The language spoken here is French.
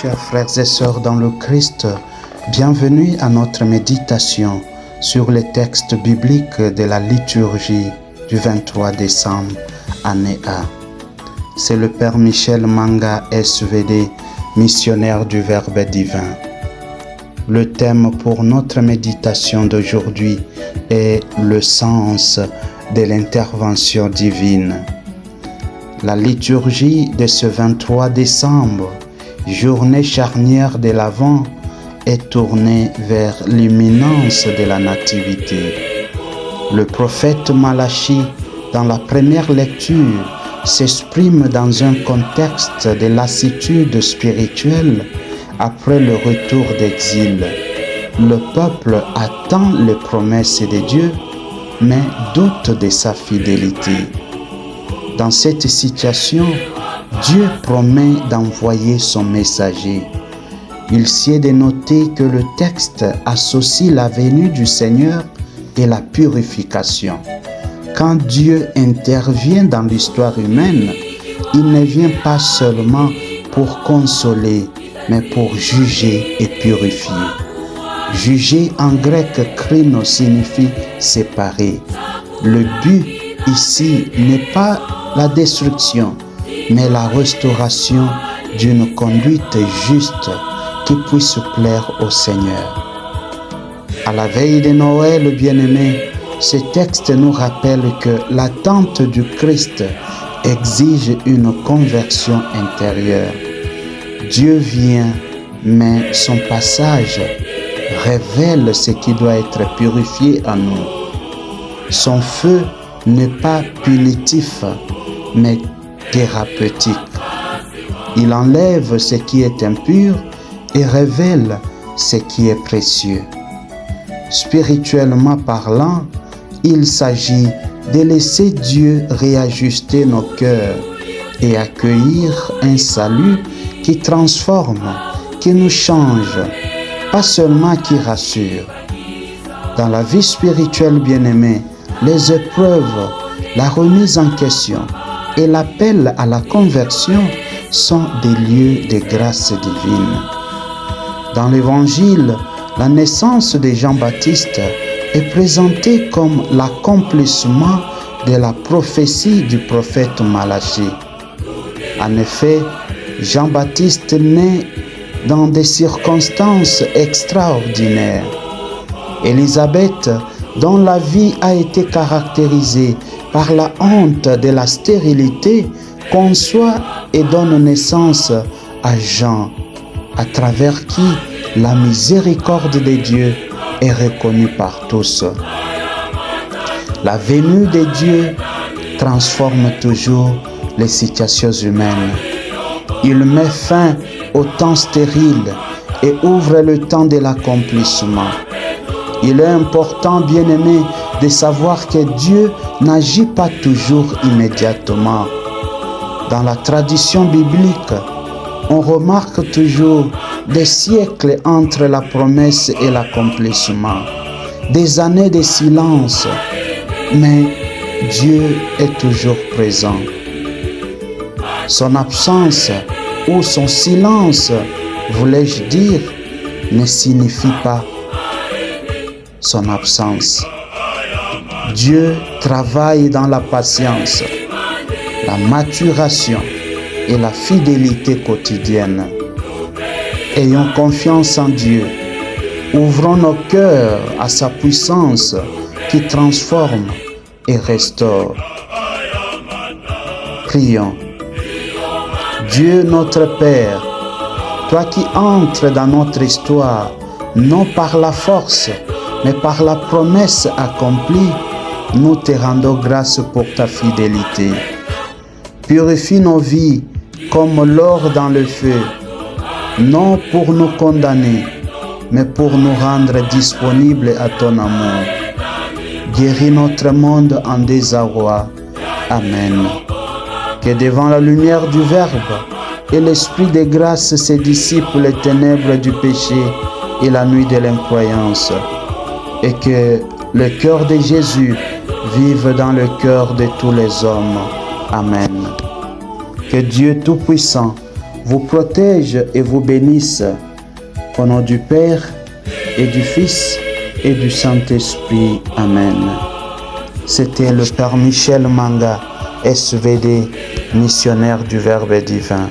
Chers frères et sœurs dans le Christ, bienvenue à notre méditation sur les textes bibliques de la liturgie du 23 décembre, année A. C'est le Père Michel Manga, SVD, missionnaire du Verbe divin. Le thème pour notre méditation d'aujourd'hui est le sens de l'intervention divine. La liturgie de ce 23 décembre, journée charnière de l'Avent, est tournée vers l'imminence de la Nativité. Le prophète Malachie, dans la première lecture, s'exprime dans un contexte de lassitude spirituelle après le retour d'exil. Le peuple attend les promesses de Dieu, mais doute de sa fidélité. Dans cette situation, Dieu promet d'envoyer son messager. Il sied de noter que le texte associe la venue du Seigneur et la purification. Quand Dieu intervient dans l'histoire humaine, il ne vient pas seulement pour consoler, mais pour juger et purifier. Juger en grec krino signifie séparer. Le but ici n'est pas la destruction, mais la restauration d'une conduite juste qui puisse plaire au Seigneur. À la veille de Noël, bien-aimés, ce texte nous rappelle que l'attente du Christ exige une conversion intérieure. Dieu vient, mais son passage révèle ce qui doit être purifié en nous. Son feu n'est pas punitif, mais thérapeutique. Il enlève ce qui est impur et révèle ce qui est précieux. Spirituellement parlant, il s'agit de laisser Dieu réajuster nos cœurs et accueillir un salut qui transforme, qui nous change, pas seulement qui rassure. Dans la vie spirituelle bien-aimée, les épreuves, la remise en question et l'appel à la conversion sont des lieux de grâce divine. Dans l'Évangile, la naissance de Jean-Baptiste est présentée comme l'accomplissement de la prophétie du prophète Malachie. En effet, Jean-Baptiste naît dans des circonstances extraordinaires. Élisabeth, dont la vie a été caractérisée par la honte de la stérilité, conçoit et donne naissance à Jean, à travers qui la miséricorde de Dieu est reconnue par tous. La venue de Dieu transforme toujours les situations humaines. Il met fin au temps stérile et ouvre le temps de l'accomplissement. Il est important, bien-aimé, de savoir que Dieu n'agit pas toujours immédiatement. Dans la tradition biblique, on remarque toujours des siècles entre la promesse et l'accomplissement, des années de silence, mais Dieu est toujours présent. Son absence ou son silence, voulais-je dire, ne signifie pas son absence. Dieu travaille dans la patience, la maturation et la fidélité quotidienne. Ayons confiance en Dieu. Ouvrons nos cœurs à sa puissance qui transforme et restaure. Prions. Dieu notre Père, toi qui entres dans notre histoire, non par la force, mais par la promesse accomplie, nous te rendons grâce pour ta fidélité. Purifie nos vies comme l'or dans le feu, non pour nous condamner, mais pour nous rendre disponibles à ton amour. Guéris notre monde en désarroi. Amen. Que devant la lumière du Verbe et l'Esprit de grâce se dissipent les ténèbres du péché et la nuit de l'incroyance, et que le cœur de Jésus vive dans le cœur de tous les hommes. Amen. Que Dieu Tout-Puissant vous protège et vous bénisse. Au nom du Père et du Fils et du Saint-Esprit. Amen. C'était le Père Michel Manga, SVD, missionnaire du Verbe divin.